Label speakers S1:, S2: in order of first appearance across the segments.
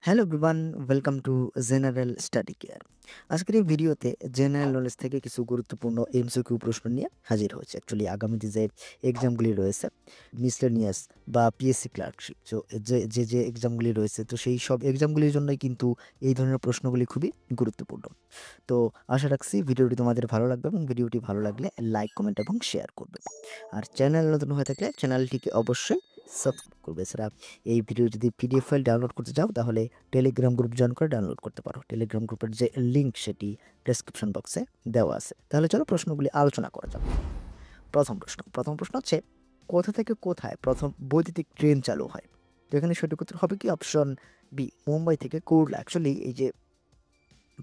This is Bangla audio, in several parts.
S1: Hello everyone, welcome to general study care. আজকের এই ভিডিওতে জেনারেল নলেজ থেকে কিছু গুরুত্বপূর্ণ এমসিকিউ প্রশ্ন নিয়ে হাজির হয়েছে। অ্যাকচুয়ালি আগামীতে যে এক্সামগুলি রয়েছে, মিসলেনিয়াস বা পিএসসি ক্লার্কশিপ, যে এক্সামগুলি রয়েছে, তো সেই সব এক্সামগুলির জন্যই কিন্তু এই ধরনের প্রশ্নগুলি খুবই গুরুত্বপূর্ণ। তো আশা রাখছি ভিডিওটি তোমাদের ভালো লাগবে এবং ভিডিওটি ভালো লাগলে লাইক, কমেন্ট এবং শেয়ার করবে। আর চ্যানেল নতুন হয়ে থাকলে চ্যানেলটিকে অবশ্যই সাবস্ক্রাইব করবে। এছাড়া এই ভিডিও যদি পিডিএফ ফাইল ডাউনলোড করতে চাও তাহলে টেলিগ্রাম গ্রুপ জয়েন করে ডাউনলোড করতে পারো। টেলিগ্রাম গ্রুপের যে লিঙ্ক সেটি ডেসক্রিপশন বক্সে দেওয়া আছে। তাহলে চলো প্রশ্নগুলি আলোচনা করা যাক। প্রথম প্রশ্ন হচ্ছে, কোথা থেকে কোথায় প্রথম বৈদ্যুতিক ট্রেন চালু হয়? তো এখানে সঠিক উত্তর হবে কি অপশন বি, মুম্বাই থেকে কুর্লা। অ্যাকচুয়ালি এই যে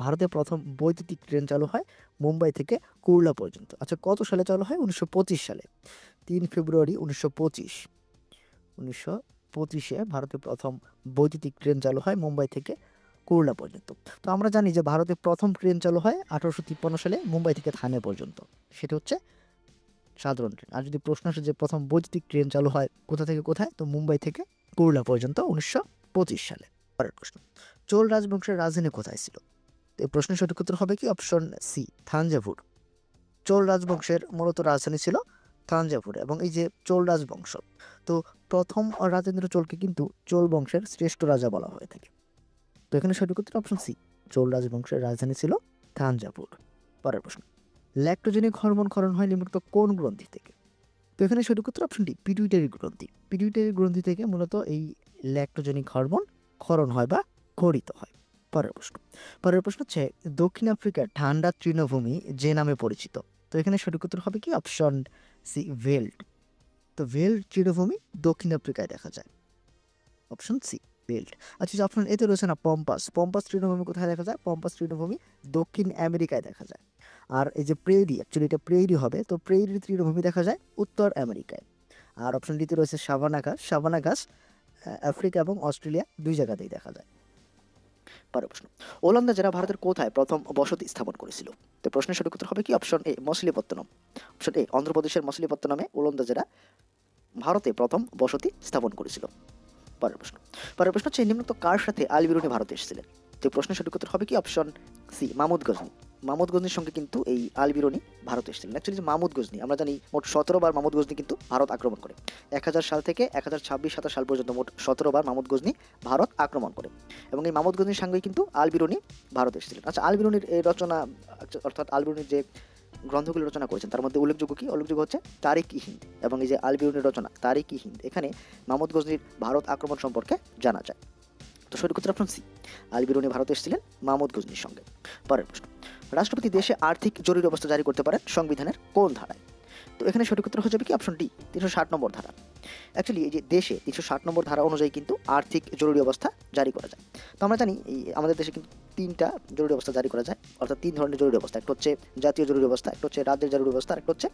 S1: ভারতে প্রথম বৈদ্যুতিক ট্রেন চালু হয় মুম্বাই থেকে কুর্লা পর্যন্ত। আচ্ছা, কত সালে চালু হয়? 1925 সালে, 3 ফেব্রুয়ারি 1925 ভারতে প্রথম বৈদ্যুতিক ট্রেন চালু হয় মুম্বাই থেকে কুর্লা পর্যন্ত। তো আমরা জানি যে ভারতে প্রথম ট্রেন চালু হয় 1853 সালে মুম্বাই থেকে থানে পর্যন্ত। সেটা হচ্ছে সাধারণ ট্রেন। আর যদি প্রশ্ন আসে যে প্রথম বৈদ্যুতিক ট্রেন চালু হয় কোথা থেকে কোথায়, তো মুম্বাই থেকে কুর্লা পর্যন্ত 1925 সালে। পরের প্রশ্ন, চোল রাজবংশের রাজধানী কোথায় ছিল? তো এই প্রশ্নের সঠিক উত্তর হবে কি অপশন সি, থাঞ্জাভুর। চোল রাজবংশের মূলত রাজধানী ছিল থাঞ্জাভুরে। এবং এই যে চোল রাজবংশ, তো প্রথম রাজেন্দ্র চোলকে কিন্তু চোল বংশের শ্রেষ্ঠ রাজা বলা হয়ে থাকে। তো এখানে সঠিক উত্তর অপশন সি, চোল রাজবংশের রাজধানী ছিল থাঞ্জাভুর। পরের প্রশ্ন, ল্যাক্টোজেনিক হরমোন ক্ষরণ হয় নিম্নোক্ত কোন গ্রন্থি থেকে? তো এখানে সঠিক উত্তর অপশন ডি, পিটুইটারি গ্রন্থি। পিটুইটারি গ্রন্থি থেকে মূলত এই ল্যাক্টোজেনিক হরমোন ক্ষরণ হয় বা ক্ষরিত হয়। পরের প্রশ্ন হচ্ছে, দক্ষিণ আফ্রিকার ঠান্ডা তৃণভূমি যে নামে পরিচিত? তো এখানে সঠিক উত্তর হবে কি অপশন সি, ভেল্ড। তো ভেল্ড তৃণভূমি দক্ষিণ আফ্রিকায় দেখা যায়, অপশন সি, ভেল্ড। আচ্ছা, যে অপশন এতে রয়েছে না পম্পাস, পম্পাস তৃণভূমি কোথায় দেখা যায়? পম্পাস তৃণভূমি দক্ষিণ আমেরিকায় দেখা যায়। আর এই যে প্রেরি, অ্যাকচুয়ালি এটা প্রেরি হবে, তো প্রেরি তৃণভূমি দেখা যায় উত্তর আমেরিকায়। আর অপশন ডিতে রয়েছে সাভানা ঘাস, সাভানা ঘাস আফ্রিকা এবং অস্ট্রেলিয়া দুই জায়গাতেই দেখা যায়। পরের প্রশ্ন, ওলন্দাজেরা ভারতের কোথায় প্রথম বসতি স্থাপন করেছিল? তো প্রশ্নের সঠিক উত্তর হবে কি option A, Machilipatnam. Option A, অন্ধ্রপ্রদেশের মছলিপত্তনমে ওলন্দাজেরা ভারতে প্রথম বসতি স্থাপন করেছিল। পরের প্রশ্ন হচ্ছে, নিম্নোক্ত কার সাথে আল বিরুনি ভারতে এসেছিলেন? তো প্রশ্নের সঠিক উত্তর হবে কি অপশন সি, মাহমুদ গজনি। মাহমুদ গজনির সঙ্গে কিন্তু এই আল বিরুনি ভারতে এসেছিলেন। অ্যাকচুয়ালি যে মাহমুদ গজনি, আমরা জানি মোট 17 বার মাহমুদ গজনি কিন্তু ভারত আক্রমণ করে। 1000 সাল থেকে 1026-27 সাল পর্যন্ত মোট 17 বার মাহমুদ গজনি ভারত আক্রমণ করে। এবং এই মাহমুদ গজনির সঙ্গেই কিন্তু আল বিরুনি ভারতে এসেছিলেন। আচ্ছা, আল বিরুনির এই রচনা, অর্থাৎ আল বিরুনির যে গ্রন্থগুলি রচনা করেছেন তার মধ্যে উল্লেখযোগ্য হচ্ছে তারিক-ই-হিন্দ। এবং এই যে আল বিরুনির রচনা তারিক-ই-হিন্দ, এখানে মাহমুদ গজনির ভারত আক্রমণ সম্পর্কে জানা যায়। তো সঠিক উত্তর অপশন সি, আল বিরুনি ভারতে এসেছিলেন মাহমুদ গজনির সঙ্গে। পরের প্রশ্ন, রাষ্ট্রপতি দেশে আর্থিক জরুরি অবস্থা জারি করতে পারেন সংবিধানের কোন ধারায়? তো এখানে সঠিক উত্তর হয়ে যাবে কি অপশন ডি, 360 নম্বর ধারা। অ্যাকচুয়ালি এই যে দেশে 360 নম্বর ধারা অনুযায়ী কিন্তু আর্থিক জরুরি অবস্থা জারি করা যায়। তো আমরা জানি এই আমাদের দেশে কিন্তু 3টা জরুরি অবস্থা জারি করা যায়, অর্থাৎ 3 ধরনের জরুরি অবস্থা। একটা হচ্ছে জাতীয় জরুরি অবস্থা, একটা হচ্ছে রাজ্যের জরুরি অবস্থা, আর একটা হচ্ছে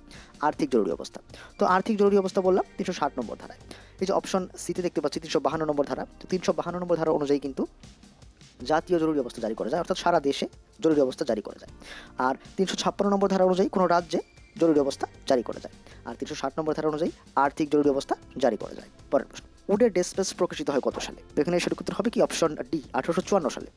S1: আর্থিক জরুরি অবস্থা। তো আর্থিক জরুরি অবস্থা বললাম 360 নম্বর ধারায়। এই যে অপশন সিতে দেখতে পাচ্ছি 352 নম্বর ধারা। তো 352 নম্বর ধারা অনুযায়ী কিন্তু জাতীয় জরুরি অবস্থা জারি করা যায়, অর্থাৎ সারা দেশে জরুরি অবস্থা জারি করা যায়। আর 356 নম্বর ধারা অনুযায়ী কোনো রাজ্যে জরুরি অবস্থা জারি করা যায়। আর 360 নম্বর ধারা অনুযায়ী আর্থিক জরুরি অবস্থা জারি করা যায়। পরের প্রশ্ন, উডের ডেসপ্লেস প্রকাশিত হয় কত সালে? তো এখানে সঠিক উত্তর হবে কি অপশন ডি, 1854 সালে।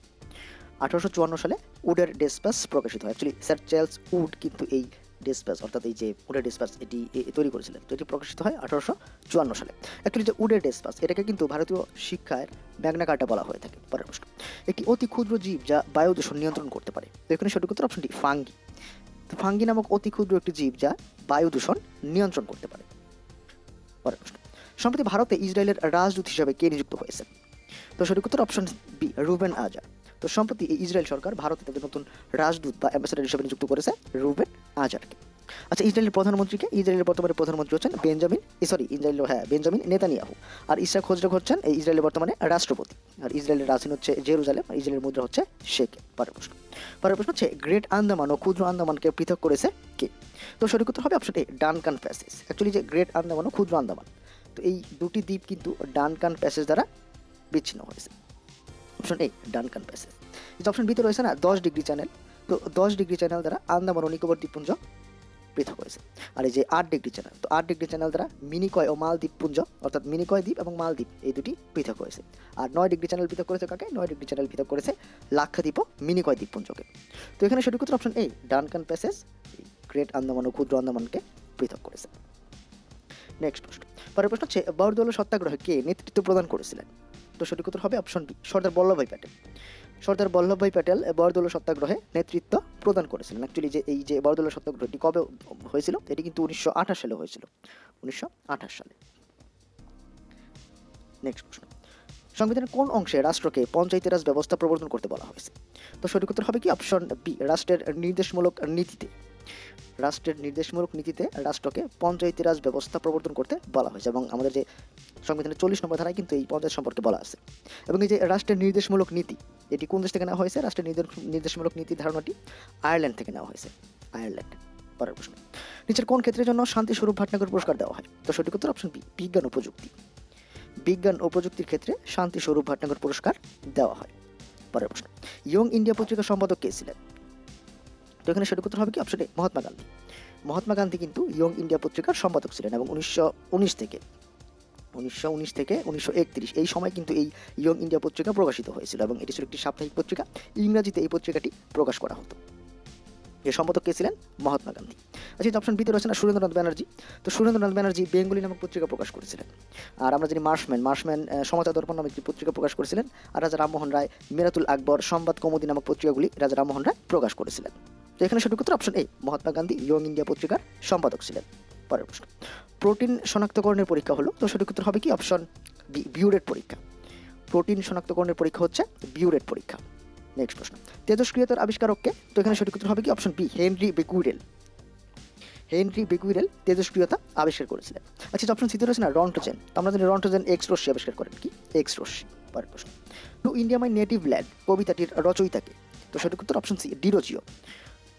S1: 1854 সালে উডের ডেসপ্যাচ প্রকাশিত হয়। অ্যাকচুয়ালি স্যার চার্লস উড কিন্তু এই ডেসপ্যাচ, অর্থাৎ এই যে উডের ডেসপ্যাচ, এটি তৈরি করেছিলেন। তো এটি প্রকাশিত হয় 1854 সালে। অ্যাকচুয়ালি যে উডের ডেসপ্যাচ, এটাকে কিন্তু ভারতীয় শিক্ষার ম্যাগনা কার্টা বলা হয়ে থাকে। পরের প্রশ্ন, একটি অতি ক্ষুদ্র জীব যা বায়ু দূষণ নিয়ন্ত্রণ করতে পারে। তো এখানে সঠিক উত্তর অপশন ডি, ফাঙ্গি। তো ফাঙ্গি নামক অতি ক্ষুদ্র একটি জীব যা বায়ু দূষণ নিয়ন্ত্রণ করতে পারে। পরের প্রশ্ন, সম্প্রতি ভারতে ইসরায়েলের রাজদূত হিসাবে কে নিযুক্ত হয়েছে? তো সঠিক উত্তর অপশন বি, রুবেন আজার। তো সম্প্রতি ইসরায়েল সরকার ভারতে তাদের নতুন রাজদূত বা অ্যাম্বাসেডর হিসেবে নিযুক্ত করেছে রুবেন আজারকে। আচ্ছা, ইসরায়েলের প্রধানমন্ত্রীকে, ইসরায়েলের বর্তমানে প্রধানমন্ত্রী হচ্ছেন বেঞ্জামিন নেতানিয়াহু। আর ইসরাক হোজরক হচ্ছেন এই ইসরায়েলের বর্তমানে রাষ্ট্রপতি। আর ইসরায়েলের রাজধানী হচ্ছে জেরুজালেম, আর ইসরায়েলের মুদ্রা হচ্ছে শেকেল। পরের প্রশ্ন হচ্ছে, গ্রেট আন্দামান ও ক্ষুদ্র আন্দামানকে পৃথক করেছে কে? তো সঠিক উত্তর হবে option A, Duncan passage. Actually যে গ্রেট আন্দামান ও ক্ষুদ্র আন্দামান, তো এই দুটি দ্বীপ কিন্তু ডানকান প্যাসেজ দ্বারা বিচ্ছিন্ন হয়েছে। Option A, Duncan passage. যে অপশন বিতে রয়েছে না 10 ডিগ্রি চ্যানেল, তো 10 ডিগ্রি চ্যানেল দ্বারা আন্দামান ও নিকোবর দ্বীপপুঞ্জ পৃথক হয়েছে। আর এই যে 8 ডিগ্রি চ্যানেল, তো 8 ডিগ্রি চ্যানেল দ্বারা মিনিকয় ও মালদ্বীপপুঞ্জ অর্থাৎ মিনিকয় দ্বীপ এবং মালদ্বীপ এই দুটি পৃথক হয়েছে। আর 9 ডিগ্রি চ্যানেল পৃথক করেছে কাকে? 9 ডিগ্রি চ্যানেল পৃথক করেছে লাক্ষাদ্বীপ ও মিনিকয় দ্বীপপুঞ্জকে। তো এখানে সঠিক উত্তর option A, Duncan Passage Great Andaman ও ক্ষুদ্র আন্দামানকে পৃথক করেছে। নেক্সট প্রশ্ন, পরের প্রশ্ন হচ্ছে বরদৌলা সত্যাগ্রহে কে নেতৃত্ব প্রদান করেছিলেন? তো সঠিক উত্তর হবে অপশন বি, সর্দার বল্লভভাই প্যাটেল। সর্দার বল্লভভাই প্যাটেল বরদৌলা সত্যাগ্রহে নেতৃত্ব প্রদান করেছিলেন। অ্যাকচুয়ালি যে এই যে বরদৌলা সত্যাগ্রহটি কবে হয়েছিল? এটি কিন্তু 1928 সালে হয়েছিল, 1928 সালে। নেক্সট প্রশ্ন, সংবিধানের কোন অংশে রাষ্ট্রকে পঞ্চায়েতি রাজ ব্যবস্থা প্রবর্তন করতে বলা হয়েছে? তো সঠিক উত্তর হবে কি অপশন বি, রাষ্ট্রের নির্দেশমূলক নীতিতে। রাষ্ট্রের নির্দেশমূলক নীতিতে রাষ্ট্রকে পঞ্চায়েতি রাজ ব্যবস্থা প্রবর্তন করতে বলা হয়েছে, এবং আমাদের যে সংবিধানের 40 নম্বর ধারায় কিন্তু এই পঞ্চায়েত সম্পর্কে বলা আছে। এবং এই যে রাষ্ট্রের নির্দেশমূলক নীতি, এটি কোন দেশ থেকে নেওয়া হয়েছে? রাষ্ট্রের নির্দেশমূলক নীতির ধারণাটি আয়ারল্যান্ড থেকে নেওয়া হয়েছে, আয়ারল্যান্ড। পরের প্রশ্ন, নিচের কোন ক্ষেত্রের জন্য শান্তিস্বরূপ ভাটনগর পুরস্কার দেওয়া হয়? তো সঠিক উত্তর অপশন বি, বিজ্ঞান ও প্রযুক্তি। বিজ্ঞান ও প্রযুক্তির ক্ষেত্রে শান্তিস্বরূপ ভাটনগর পুরস্কার দেওয়া হয়। পরের প্রশ্ন, ইয়ং ইন্ডিয়া পত্রিকার সম্পাদক কে ছিলেন? তো এখানে সঠিক উত্তর হবে কি অপশন এ, মহাত্মা গান্ধী। মহাত্মা গান্ধী কিন্তু ইয়ং ইন্ডিয়া পত্রিকার সম্পাদক ছিলেন, এবং 1919 থেকে 1931 এই সময় কিন্তু এই ইয়ং ইন্ডিয়া পত্রিকা প্রকাশিত হয়েছিল, এবং এটি ছিল একটি সাপ্তাহিক পত্রিকা। ইংরেজিতে এই পত্রিকাটি প্রকাশ করা হতো। এর সম্পাদক কে ছিলেন? মহাত্মা গান্ধী। আচ্ছা, অপশন বিতে রয়েছে না সুরেন্দ্রনাথ ব্যানার্জি। তো সুরেন্দ্রনাথ ব্যানার্জি বেঙ্গলি নামক পত্রিকা প্রকাশ করেছিলেন। আর আমরা জানি মার্শম্যান সমাচার দর্পণ নামক একটি পত্রিকা প্রকাশ করেছিলেন। আর রাজা রামমোহন রায় মিরাতুল আকবর, সংবাদ কৌমুদী নামক পত্রিকাগুলি রাজা রামমোহন রায় প্রকাশ করেছিলেন। তো এখানে সঠিক উত্তর অপশন এ, মহাত্মা গান্ধী ইয়ং ইন্ডিয়া পত্রিকার সম্পাদক ছিলেন। পরের প্রশ্ন, প্রোটিন শনাক্তকরণের পরীক্ষা হলো? তো সঠিক উত্তর হবে কি অপশন বি, বিউরেট পরীক্ষা। প্রোটিন শনাক্তকরণের পরীক্ষা হচ্ছে বিউরেট পরীক্ষা। নেক্সট প্রশ্ন, তেজস্ক্রিয়তার আবিষ্কারককে? তো এখানে সঠিক উত্তর হবে কি অপশন বি, হেনরি বেকুইরেল। হেনরি বেকুইরেল তেজস্ক্রিয়তা আবিষ্কার করেছিলেন। আচ্ছা, অপশন সিতে রয়েছে না রন্টোজেন। তো আমরা জানি রন্টোজেন এক্স রশ্মি আবিষ্কার করেন কি? এক্স রশ্মি। পরের প্রশ্ন, to India my native land কবিতাটির রচয়িতাকে? তো সঠিক উত্তর option C, Derozio.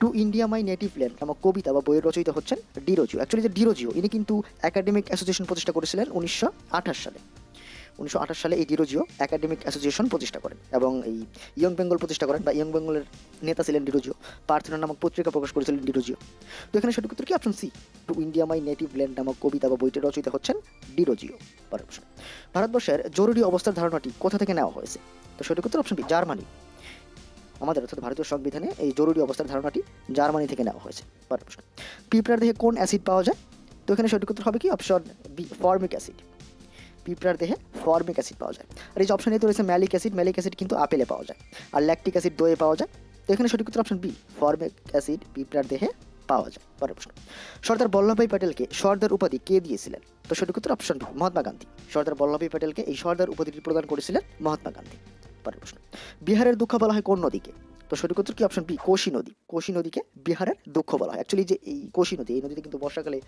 S1: To India my native land নামক কবিতা বা বইয়ের রচয়িতা হচ্ছেন ডিরোজিও। অ্যাকচুয়ালি যে ডিরোজিও, ইনি কিন্তু একাডেমিক অ্যাসোসিয়েশন প্রতিষ্ঠা করেছিলেন 1928 সালে। 1928 সালে এই ডিরোজিও একাডেমিক অ্যাসোসিয়েশন প্রতিষ্ঠা করেন, এবং এই ইয়ং বেঙ্গল প্রতিষ্ঠা করেন, বা ইয়ং বেঙ্গলের নেতা ছিলেন ডিরোজিও। পার্থেনন নামক পত্রিকা প্রকাশ করেছিলেন ডিরোজিও। তো এখানে সঠিক উত্তর কি option C, to India my native land নামক কবিতা বা বইটির রচয়িতা হচ্ছেন ডিরোজিও। পরের প্রশ্ন, ভারতবর্ষের জরুরি অবস্থার ধারণাটি কোথা থেকে নেওয়া হয়েছে? তো সঠিক উত্তর অপশন বি, জার্মানি। আমাদের অর্থাৎ ভারতীয় সংবিধানে এই জরুরি অবস্থার ধারণাটি জার্মানি থেকে নেওয়া হয়েছে। পরের প্রশ্ন, পিঁপড়ার দেহে কোন অ্যাসিড পাওয়া যায়? তো এখানে সঠিক উত্তর হবে কি অপশন বি, ফর্মিক অ্যাসিড। পিঁপড়ার দেহে ফর্মিক অ্যাসিড পাওয়া যায়। আর এই যে অপশন এতে রয়েছে ম্যালিক অ্যাসিড। ম্যালিক অ্যাসিড কিন্তু আপেলে পাওয়া যায়, আর ল্যাকটিক অ্যাসিড দইয়ে পাওয়া যায়। তো এখানে সঠিক উত্তর অপশন বি, ফর্মিক অ্যাসিড পিঁপড়ার দেহে পাওয়া যায়। পরের প্রশ্ন, সর্দার বল্লভভাই প্যাটেলকে সর্দার উপাধি কে দিয়েছিলেন? তো সঠিক উত্তর অপশন বি, মহাত্মা গান্ধী। সর্দার বল্লভভাই প্যাটেলকে এই সর্দার উপাধিটি প্রদান করেছিলেন মহাত্মা গান্ধী। পরের প্রশ্ন, বিহারের দুঃখ বলা হয় কোন নদীকে? তো সঠিক উত্তর কি অপশন বি, কোশি নদী। কোশি নদীকে বিহারের দুঃখ বলা হয়। অ্যাকচুয়ালি যে এই কোশি নদী, এই নদীতে কিন্তু বর্ষাকালে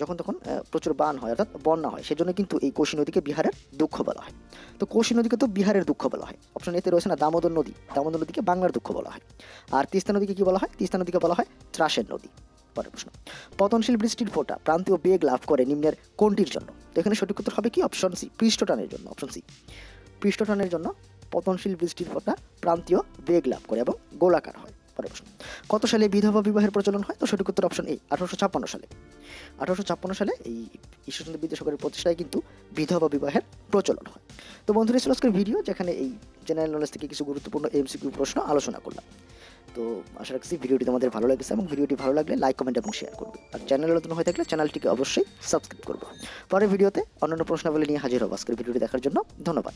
S1: যখন তখন প্রচুর বান হয়, অর্থাৎ বন্যা হয়, সেজন্য কিন্তু এই কোশি নদীকে বিহারের দুঃখ বলা হয়। তো কোশি নদীকে তো বিহারের দুঃখ বলা হয়। অপশন এতে রয়েছে না দামোদর নদী। দামোদর নদীকে বাংলার দুঃখ বলা হয়। আর তিস্তা নদীকে কি বলা হয়? তিস্তা নদীকে বলা হয় ত্রাসের নদী। পরের প্রশ্ন, পতনশীল বৃষ্টির ফোঁটা প্রান্তীয় বেগ লাভ করে নিম্নের কোনটির জন্য? তো এখানে সঠিক উত্তর হবে কি অপশন সি, পৃষ্ঠটানের জন্য। অপশন সি, পৃষ্ঠটানের জন্য পতনশীল বৃষ্টির ফোঁটা প্রান্তীয় বেগ লাভ করে এবং গোলাকার হয়। পরের প্রশ্ন, কত সালে বিধবা বিবাহের প্রচলন হয়? তো সঠিক উত্তর অপশন এ, 1856 সালে। 1856 সালে এই ঈশ্বরচন্দ্র বিদ্যাসাগরের প্রচেষ্টায় কিন্তু বিধবা বিবাহের প্রচলন হয়। তো বন্ধুরা, ছিল আজকের ভিডিও, যেখানে এই জেনারেল নলেজ থেকে কিছু গুরুত্বপূর্ণ এমসিকিউ প্রশ্ন আলোচনা করলাম। তো আশা রাখছি ভিডিওটি তোমাদের ভালো লেগেছে, এবং ভিডিওটি ভালো লাগলে লাইক, কমেন্ট এবং শেয়ার করবে। আর চ্যানেলে নতুন হয়ে থাকলে চ্যানেলটিকে অবশ্যই সাবস্ক্রাইব করবে। পরের ভিডিওতে অন্যান্য প্রশ্নাবলী নিয়ে হাজির হব। আজকের ভিডিওটি দেখার জন্য ধন্যবাদ।